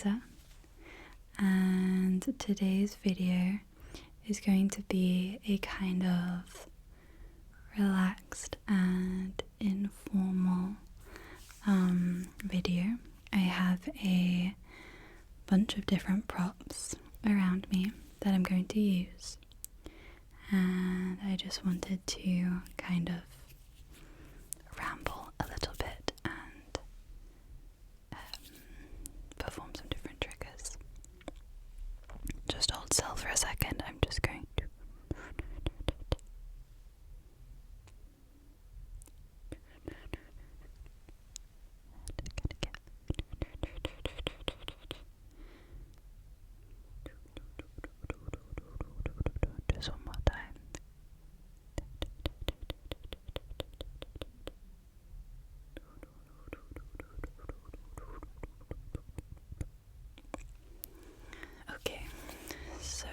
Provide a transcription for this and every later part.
Lisa, and today's video is going to be a kind of relaxed and informal video. I have a bunch of different props around me that I'm going to use, and I just wanted to kind of ramble a little bit and perform some different triggers. Just hold still for a second. I'm just going to just one more time. Okay, so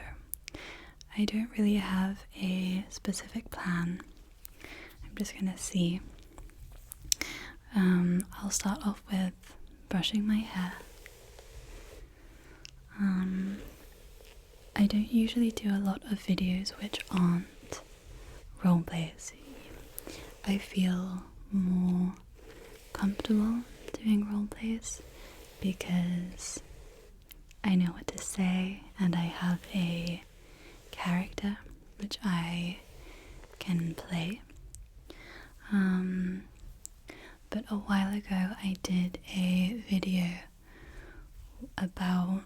I don't really have a specific plan. I'm just gonna see. I'll start off with brushing my hair. I don't usually do a lot of videos which aren't role plays. I feel more comfortable doing role plays because I know what to say and I have a character which I can play. But a while ago I did a video about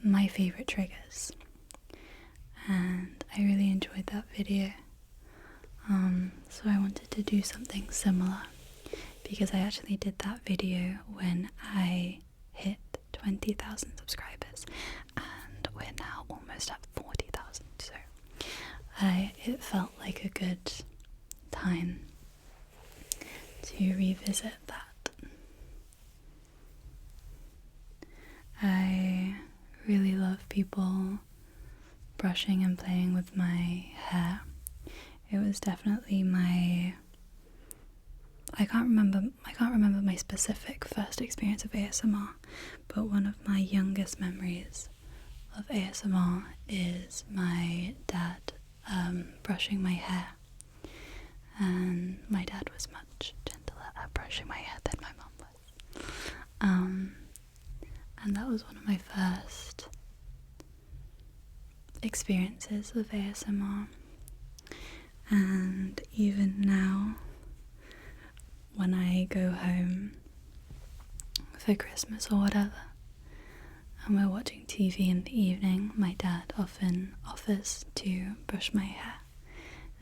my favourite triggers, and I really enjoyed that video. So I wanted to do something similar because I actually did that video when I hit 20,000 subscribers, and we're now almost at 40,000, so it felt like a good time to revisit that. I really love people brushing and playing with my hair. It was definitely I can't remember my specific first experience of ASMR, but one of my youngest memories of ASMR is my dad brushing my hair. And my dad was much gentler at brushing my hair than my mum was. And that was one of my first experiences of ASMR. And even now, when I go home for Christmas or whatever, and we're watching TV in the evening, my dad often offers to brush my hair,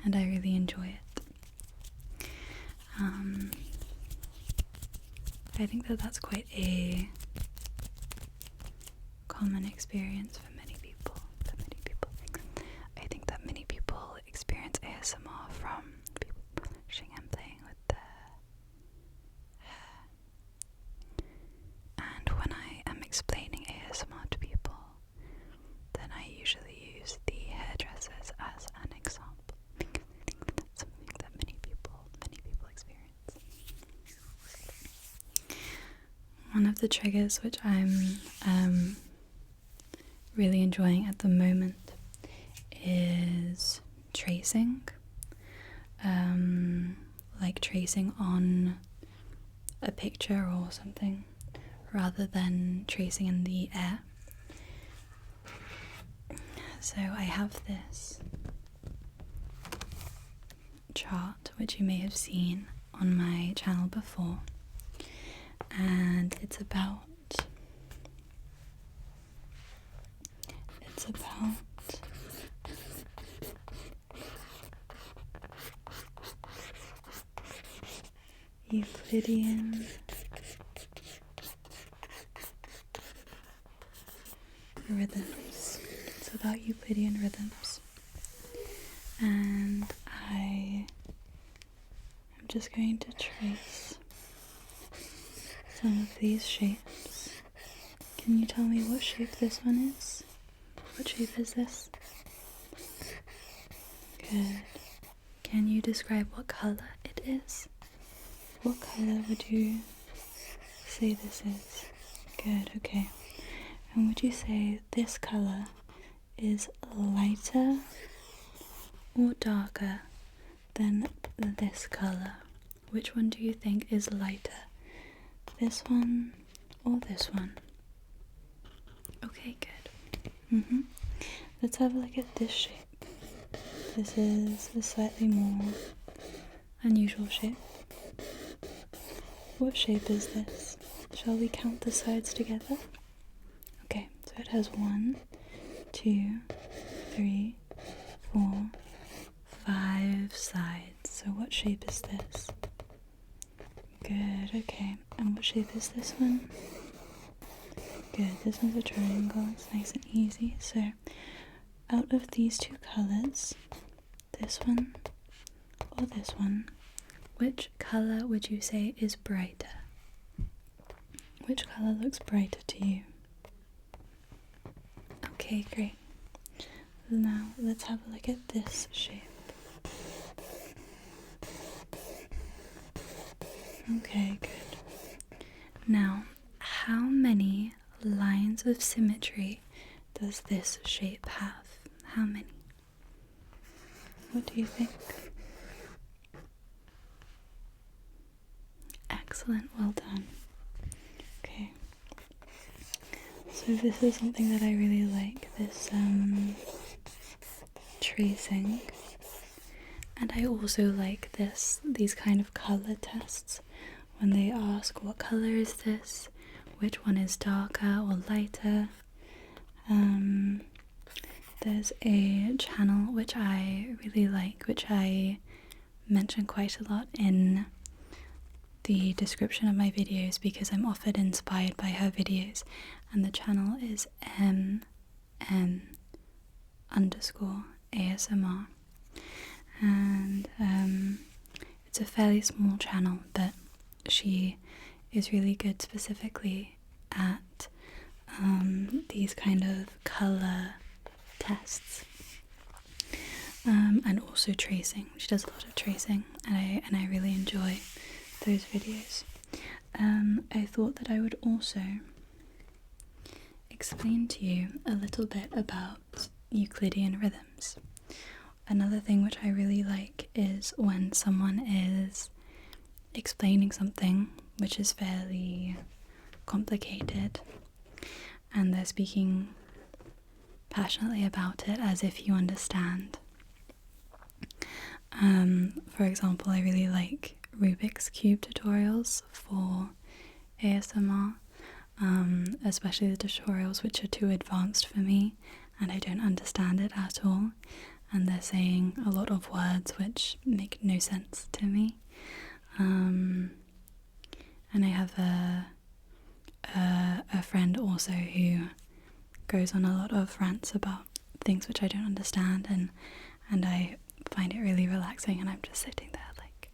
and I really enjoy it. I think that's quite a common experience for many people. I think that many people experience ASMR from people brushing and playing with their hair. And when I am explaining ASMR to people, then I usually use the hairdressers as an example, because I think that's something that many people experience. One of the triggers which I'm really enjoying at the moment is tracing. Like tracing on a picture or something rather than tracing in the air. So I have this chart which you may have seen on my channel before, and it's about Euclidean rhythms. It's about Euclidean rhythms, and I am just going to trace some of these shapes. Can you tell me what shape this one is? What shape is this? Good. Can you describe what colour it is? What colour would you say this is? Good, okay. And would you say this colour is lighter or darker than this colour? Which one do you think is lighter? This one or this one? Okay, good. Let's have a look at this shape. This is a slightly more unusual shape. What shape is this? Shall we count the sides together? Okay, so it has 1, 2, 3, 4, 5 sides. So what shape is this? Good, okay. And what shape is this one? Good, this one's a triangle. It's nice and easy. So out of these two colours, this one or this one, which colour would you say is brighter? Which colour looks brighter to you? Okay, great. Now let's have a look at this shape. Okay, good. Now, how many lines of symmetry does this shape have? How many? What do you think? Excellent, well done. Okay. So this is something that I really like, this tracing. And I also like these kind of colour tests when they ask what colour is this, which one is darker or lighter. There's a channel which I really like, which I mention quite a lot in the description of my videos because I'm often inspired by her videos, and the channel is _ASMR, and it's a fairly small channel, but she is really good specifically at these kind of colour tests, and also tracing. She does a lot of tracing, and I really enjoy those videos. I thought that I would also explain to you a little bit about Euclidean rhythms. Another thing which I really like is when someone is explaining something which is fairly complicated and they're speaking passionately about it as if you understand. For example, I really like Rubik's Cube tutorials for ASMR, especially the tutorials which are too advanced for me and I don't understand it at all, and they're saying a lot of words which make no sense to me. And I have a friend also who goes on a lot of rants about things which I don't understand, and I find it really relaxing, and I'm just sitting there like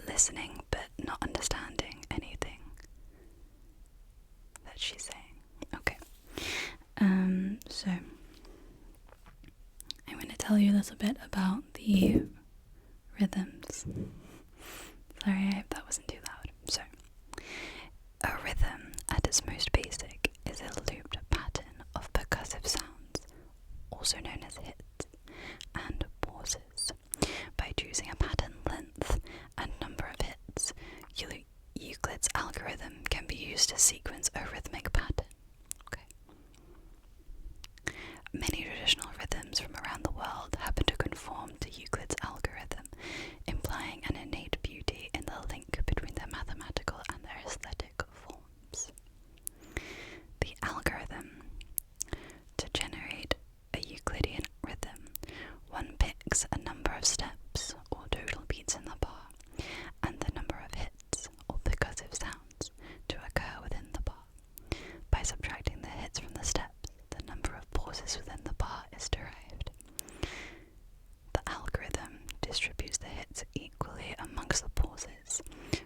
listening but not understanding anything that she's saying. Okay, so I'm going to tell you a little bit about the rhythms. Sorry, I hope that wasn't too loud. So, a rhythm at its most basic is a looped pattern of percussive sounds, also known as hits and pauses. By choosing a pattern length and number of hits, Euclid's algorithm can be used to sequence a rhythmic pattern. Okay. Many traditional rhythms from around the world happen to conform to Euclid's algorithm, implying an innate beauty in the link between their mathematical and their aesthetic forms. The algorithm. To generate a Euclidean rhythm, one picks a number of steps or total beats in the bar, and the number of hits or percussive sounds to occur within the bar. By subtracting the hits from the steps, the number of pauses within the bar is derived. The algorithm distributes the hits equally amongst the pauses.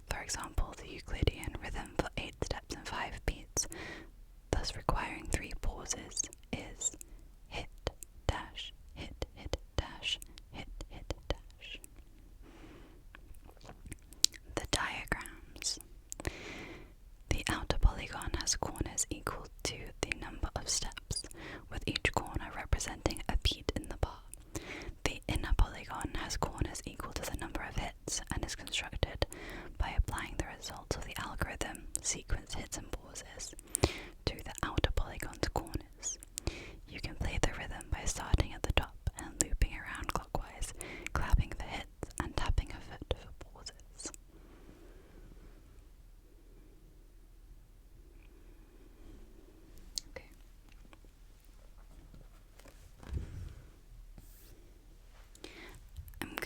For example, the Euclidean rhythm for 8 steps and 5 beats, thus requiring 3 pauses, is hit, dash, hit, hit, dash, hit, hit, dash.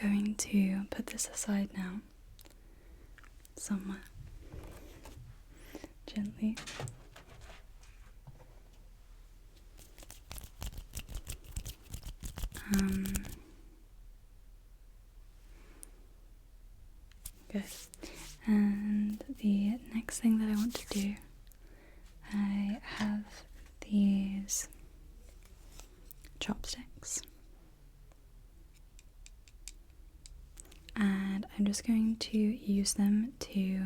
going to put this aside now, somewhere, gently. Good. And the next thing that I want to do, I have these chopsticks, and I'm just going to use them to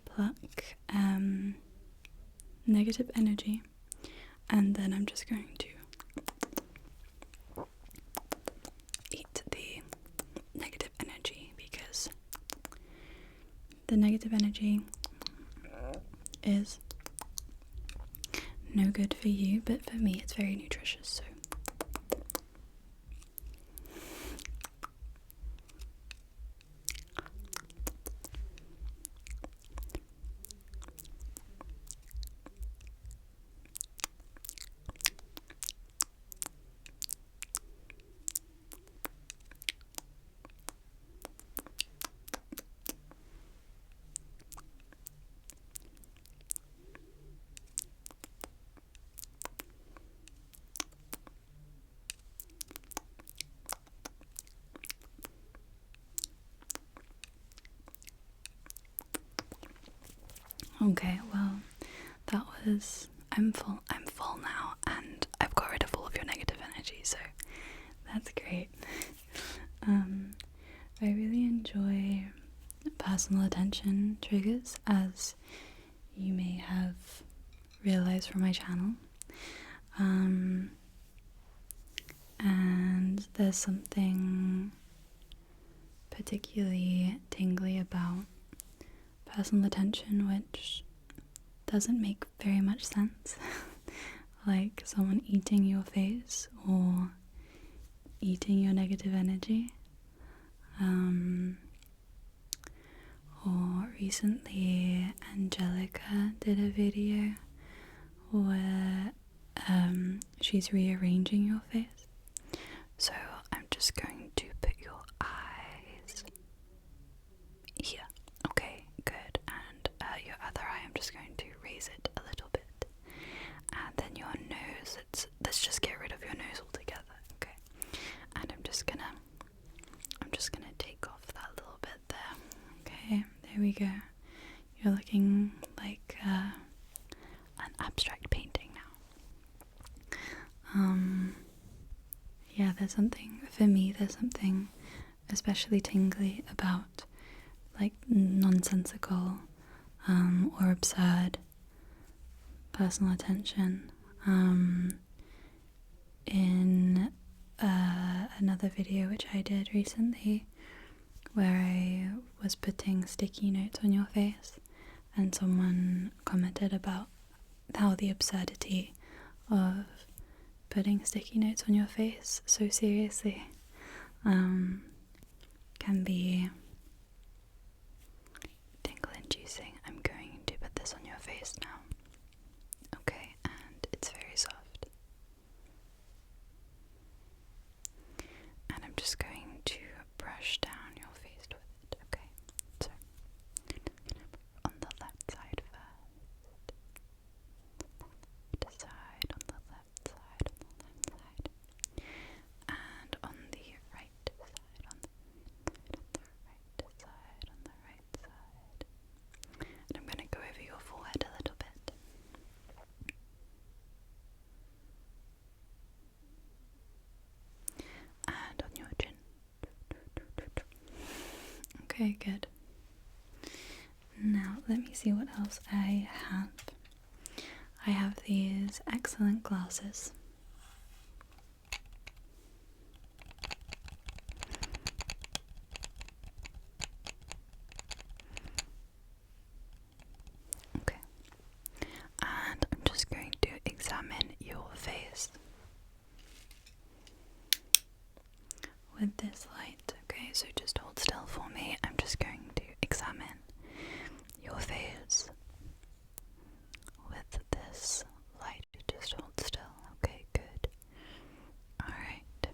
pluck negative energy, and then I'm just going to eat the negative energy, because the negative energy is no good for you, but for me it's very nutritious, so okay, well, that was, I'm full now, and I've got rid of all of your negative energy, so that's great. I really enjoy personal attention triggers, as you may have realized from my channel. And there's something particularly tingly about personal attention which doesn't make very much sense. Like someone eating your face or eating your negative energy. Or recently Angelica did a video where she's rearranging your face. So I'm just going to put your eyes here. Okay, good. And your other eye, I'm just going to raise it a little bit. And then your nose, let's just get rid of your nose altogether, okay? And I'm just gonna take off that little bit there. Okay, there we go. You're looking like an abstract painting now. Yeah, there's something especially tingly about like nonsensical or absurd personal attention. In another video which I did recently, where I was putting sticky notes on your face, and someone commented about how the absurdity of putting sticky notes on your face so seriously can be tingle inducing. I'm going to put this on your face now. Okay, and it's very soft. And I'm just going to brush down your face with it, okay? So, on the left side first. Left side, on the left side, on the left side. And on the right side, on the right side, on the right side. And I'm going to go over your forehead a little bit. And on your chin. Okay, good. Now, let me see what else I have. I have these excellent glasses. Okay. And I'm just going to examine your face with this light. Okay, so just hold still for me. I'm just going to examine your face with this light. Just hold still. Okay, good. Alright.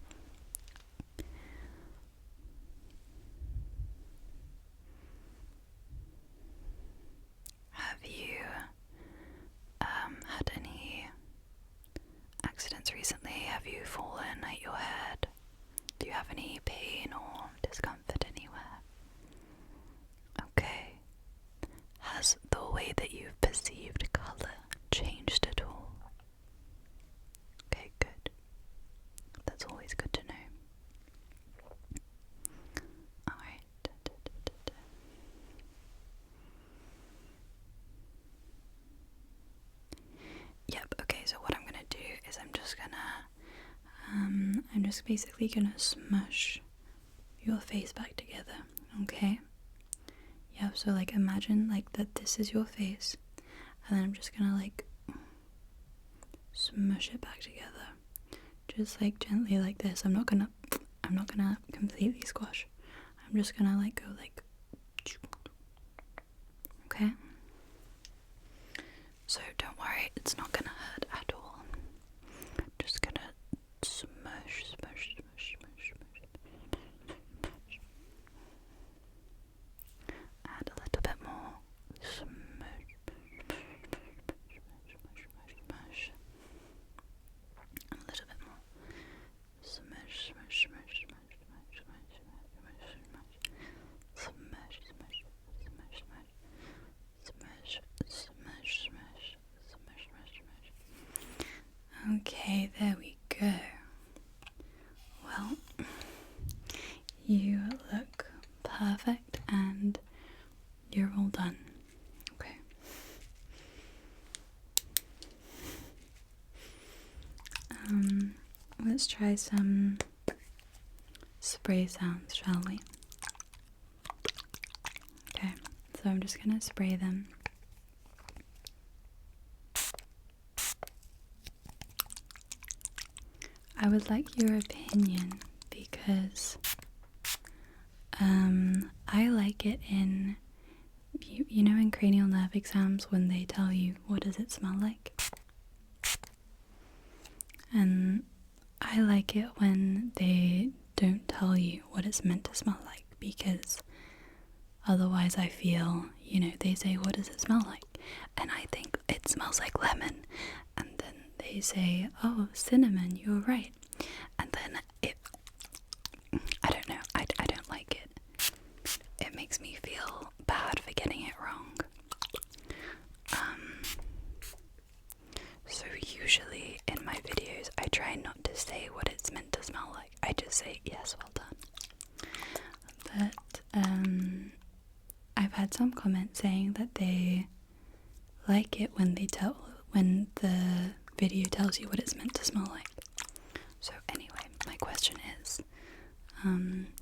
pain or discomfort anywhere? Okay. Has the way that you've perceived colour changed at all? Okay, good. That's always good to know. Alright. Yep, okay, so what I'm gonna do is I'm just basically gonna smush your face back together, okay? Yeah, so like imagine like that this is your face, and then I'm just gonna like smush it back together. Just like gently like this. I'm not gonna completely squash. I'm just gonna like go like, okay? So don't worry, it's not gonna hurt at all. I'm just gonna smush. Add a little bit more. Smush. A little bit more. Smush. Okay, there we go. Well, you look perfect and you're all done. Okay. Let's try some spray sounds, shall we? Okay, so I'm just gonna spray them. I would like your opinion because I like it in, you know, in cranial nerve exams when they tell you what does it smell like? And I like it when they don't tell you what it's meant to smell like, because otherwise I feel, you know, they say what does it smell like? And I think it smells like lemon. And then they say, oh, cinnamon, you're right. And then I don't know, I don't like it. It makes me feel bad for getting it wrong. So usually in my videos I try not to say what it's meant to smell like. I just say, yes, well done. But I've had some comments saying that they like it when the video tells you what it's meant to smell like. So anyway, my question is,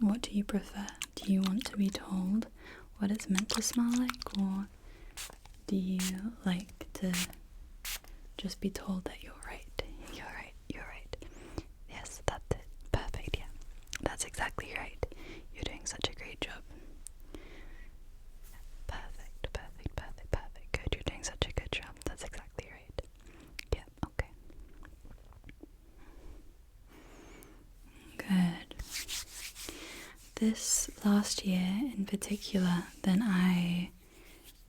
what do you prefer? Do you want to be told what it's meant to smell like, or do you like to just be told that you're right? You're right. Yes, that's it. Perfect, yeah. That's exactly right. You're doing such a great job. Perfect. Good, you're doing such a good job. That's exactly right. Yeah, okay. Good. This last year in particular, then I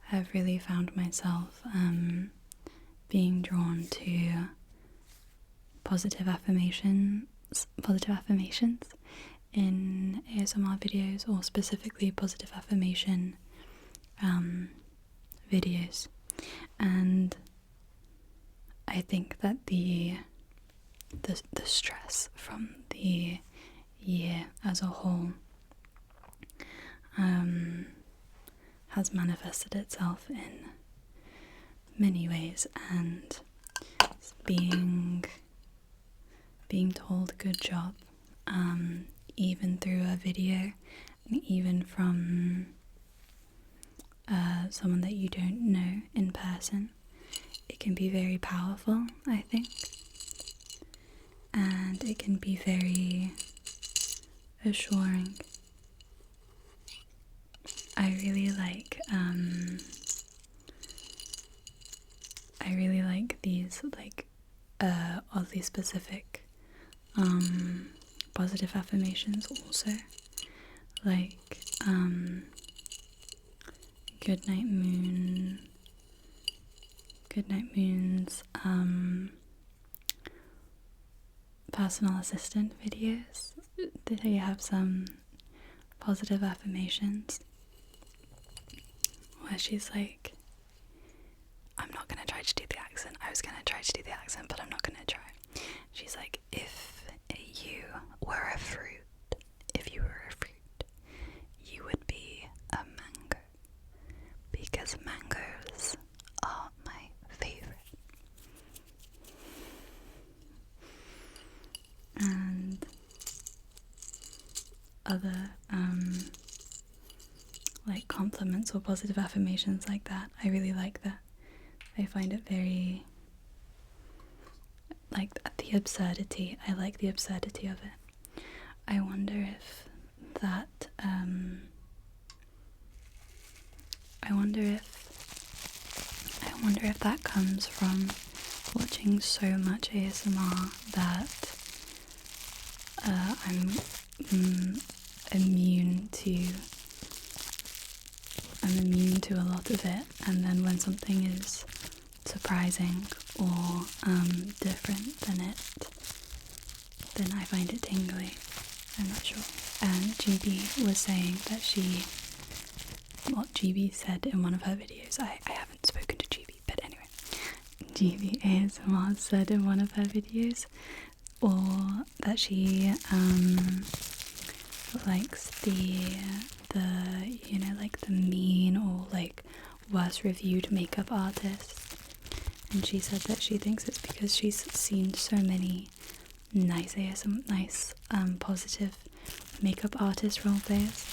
have really found myself being drawn to positive affirmations in ASMR videos, or specifically positive affirmation videos. And I think that the stress from the year as a whole has manifested itself in many ways, and being told good job, even through a video, and even from someone that you don't know in person, it can be very powerful, I think, and it can be very assuring. I really like these oddly specific positive affirmations also, like Goodnight Moon's personal assistant videos. They have some positive affirmations where she's like, I'm not going to try to do the accent. I was going to try to do the accent, but I'm not going to try. She's like, if you were a fruit, you would be a mango, because mangoes are my favorite. And other like compliments or positive affirmations like that, I really like that. I find it very, like, the absurdity. I like the absurdity of it. I wonder if that I wonder if that comes from watching so much ASMR that I'm immune to a lot of it, and then when something is surprising or different then I find it tingly. I'm not sure. And GB was saying that what GB said in one of her videos, I haven't spoken to GB, but anyway, GB ASMR said in one of her videos, or that she likes the like the mean or like worst reviewed makeup artists, and she said that she thinks it's because she's seen so many nice positive makeup artist roleplays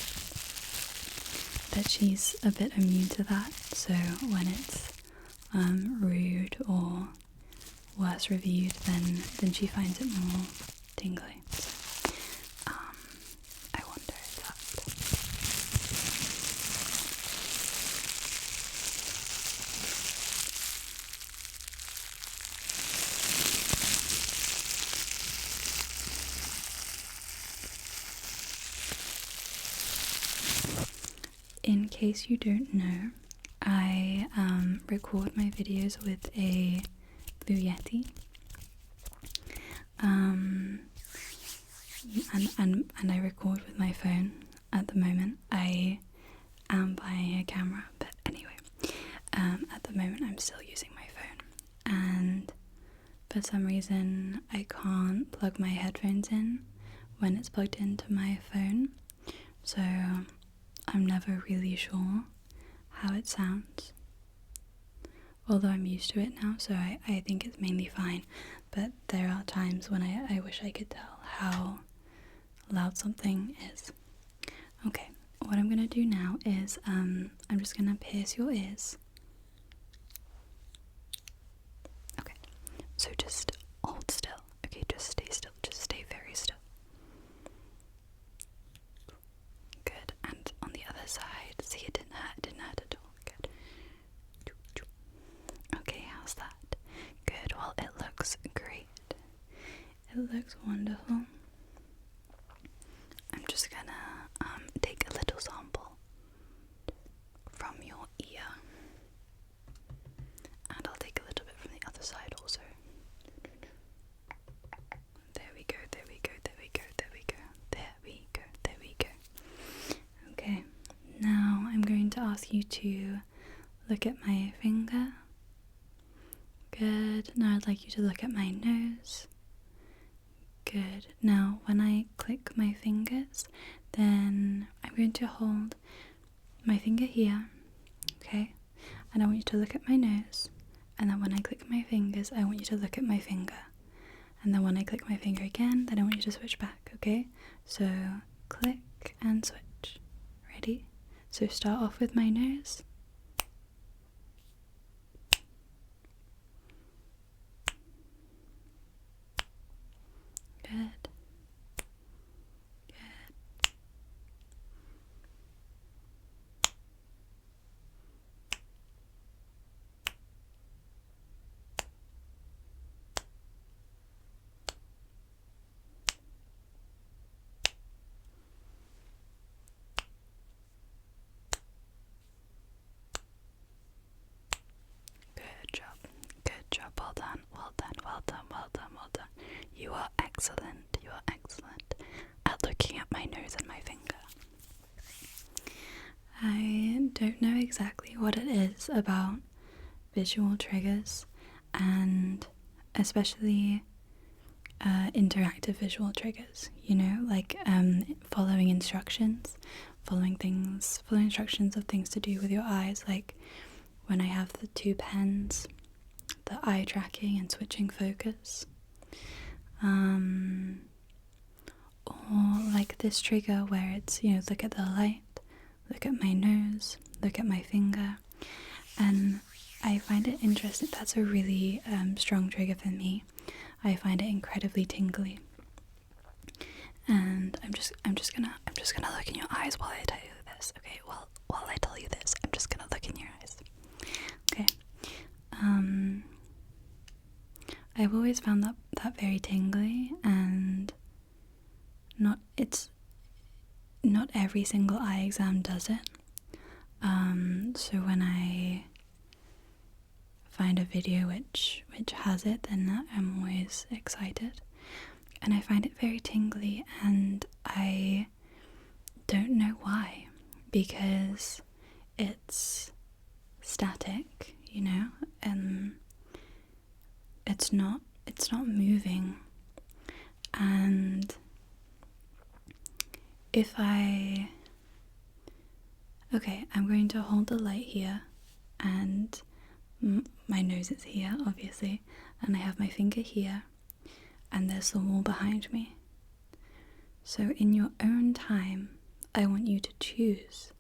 that she's a bit immune to that. So when it's rude or worse reviewed, then she finds it more tingly. So I wonder if that. In case you don't know, I record my videos with a Blue Yeti, and I record with my phone at the moment. I am buying a camera, but anyway, at the moment I'm still using my phone, and for some reason I can't plug my headphones in when it's plugged into my phone, so I'm never really sure how it sounds, although I'm used to it now, so I think it's mainly fine. But there are times when I wish I could tell how loud something is. Okay, what I'm gonna do now is I'm just gonna pierce your ears. Okay, so just hold still. Okay, just stay still, just stay very still. Good, and on the other side, see, it didn't hurt at all. Good. Okay, how's that? Good, well, it looks great. It looks wonderful. I'm just gonna take a little sample from your ear, and I'll take a little bit from the other side also. There we go, there we go, there we go, there we go, there we go, there we go. Okay, now I'm going to ask you to look at my finger. Good. Now I'd like you to look at my nose. Good. Now when I click my fingers, then I'm going to hold my finger here, okay? And I want you to look at my nose. And then when I click my fingers, I want you to look at my finger. And then when I click my finger again, then I want you to switch back, okay? So click and switch. Ready? So start off with my nose. Good. Good. Good job. Good job. Well done. Well done. Well done. Well done. Well done. You are excellent. You are excellent at looking at my nose and my finger. I don't know exactly what it is about visual triggers, and especially interactive visual triggers, you know, like following instructions of things to do with your eyes, like when I have the 2 pens, the eye tracking and switching focus, or like this trigger where it's, you know, look at the light, look at my nose, look at my finger. And I find it interesting. That's a really strong trigger for me. I find it incredibly tingly. And I'm just gonna look in your eyes while I tell you this. Okay, well, while I tell you this, I'm just gonna look in your eyes. Okay. I've always found that very tingly, and not every single eye exam does it. So when I find a video which has it, then I'm always excited. And I find it very tingly, and I don't know why, because it's static, you know, and it's not moving. And if I'm going to hold the light here, and my nose is here, obviously, and I have my finger here, and there's the wall behind me. So in your own time, I want you to choose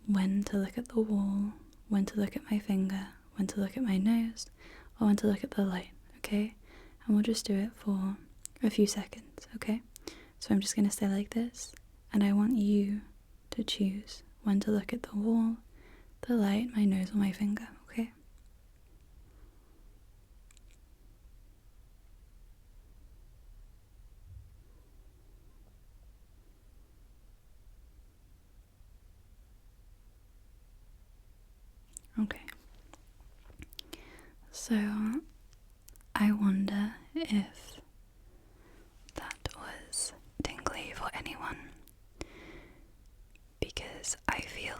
when to look at the wall, when to look at my finger, when to look at my nose, or when to look at the light, okay? And we'll just do it for a few seconds, okay? So I'm just going to stay like this, and I want you to choose when to look at the wall, the light, my nose, or my finger, okay? Okay. So I wonder if that was tingly for anyone, because I feel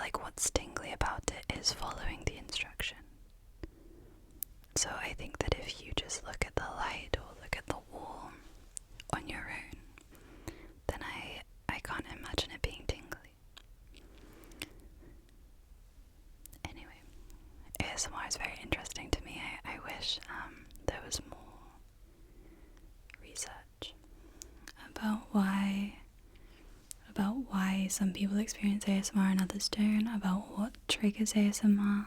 like what's tingly about it is following the instruction. So I think that if you just look at the light or look at the wall on your own, then I can't imagine it being tingly. Anyway, ASMR is very interesting to me. I wish there was more research about why some people experience ASMR and others don't, about what triggers ASMR.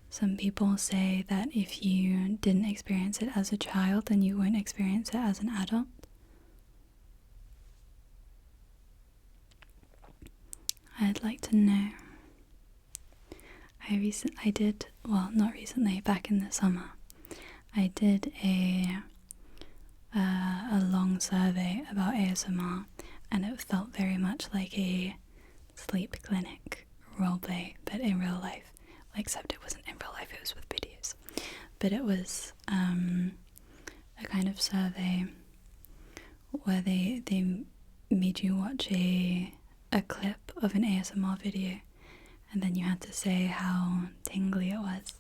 Some people say that if you didn't experience it as a child, then you won't experience it as an adult. I'd like to know. Not recently, back in the summer, I did a long survey about ASMR, and it felt very much like a sleep clinic roleplay, but in real life. Except it wasn't in real life, it was with videos. But it was a kind of survey where they made you watch a clip of an ASMR video, and then you had to say how tingly it was,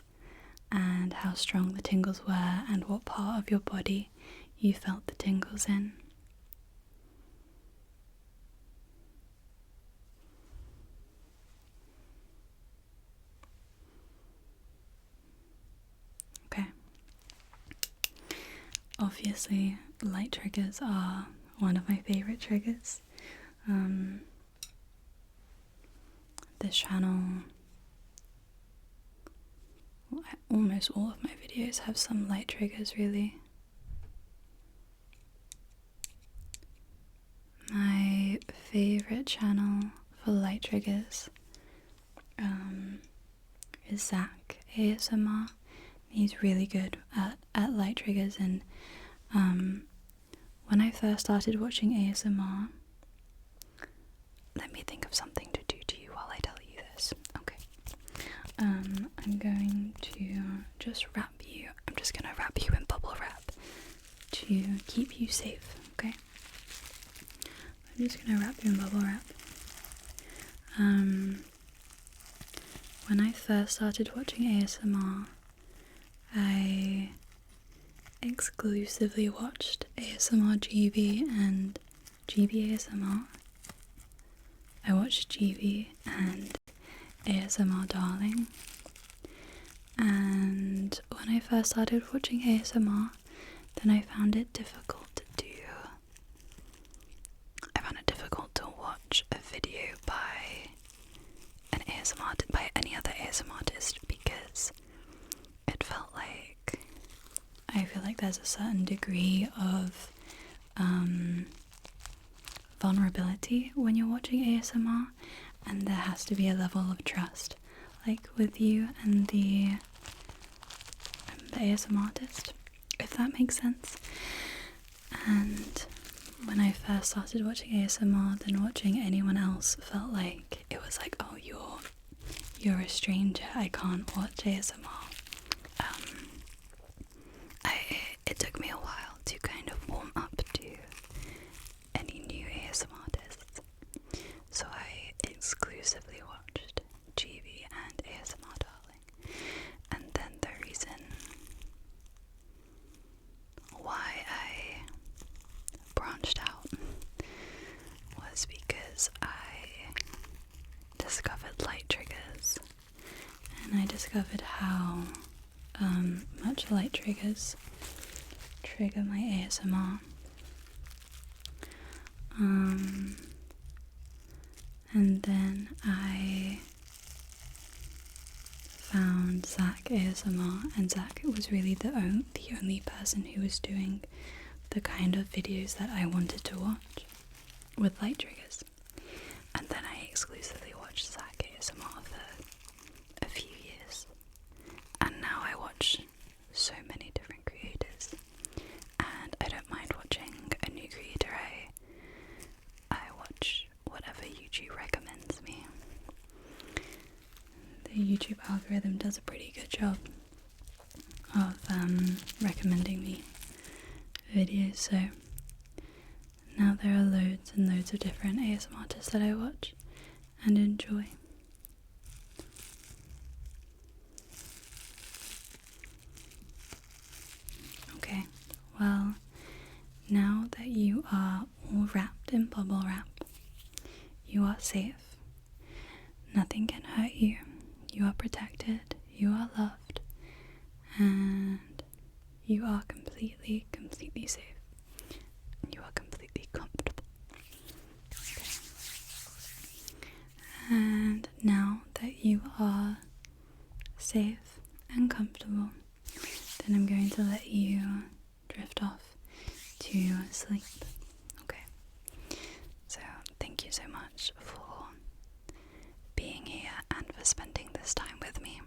and how strong the tingles were, and what part of your body you felt the tingles in. Okay. Obviously, light triggers are one of my favorite triggers. This channel, almost all of my videos have some light triggers, really. My favorite channel for light triggers is Zach ASMR. He's really good at light triggers, and when I first started watching ASMR, let me think of something to do to you while I tell you this. Okay. I'm going to just wrap you. I'm just gonna wrap you in bubble wrap to to keep you safe, okay? I'm just gonna wrap you in bubble wrap. When I first started watching ASMR, I exclusively watched ASMR GB and GB ASMR. I watched GB and ASMR Darling. And when I first started watching ASMR, then I found it difficult to watch a video by any other ASMR artist, because it felt like, I feel like there's a certain degree of vulnerability when you're watching ASMR, and there has to be a level of trust, like with you and the ASMR artist, if that makes sense. And when I first started watching ASMR, then watching anyone else felt like it was like, oh, you're a stranger, I can't watch ASMR. It took me a while to kind of warm up to any new ASMR artists, so I exclusively watched GB and ASMR Darling. And then the reason why I branched out was because I discovered light triggers, and I discovered how much light triggers trigger my ASMR. And then I found Zach ASMR, and Zach was really the only person who was doing the kind of videos that I wanted to watch with light triggers. And then I exclusively watched Zach ASMR for a few years, and now I watch so many different creators, and I don't mind watching a new creator. I watch whatever YouTube recommends me. The YouTube algorithm does a pretty good job of recommending me videos, so now there are loads and loads of different ASMR artists that I watch and enjoy. Okay, well, now that you are all wrapped in bubble wrap, you are safe. Nothing can hurt you. You are protected. You are loved. And you are completely safe. You are completely comfortable. Okay. And now that you are safe and comfortable, then I'm going to let you drift off to sleep. Okay. So thank you so much for being here and for spending this time with me.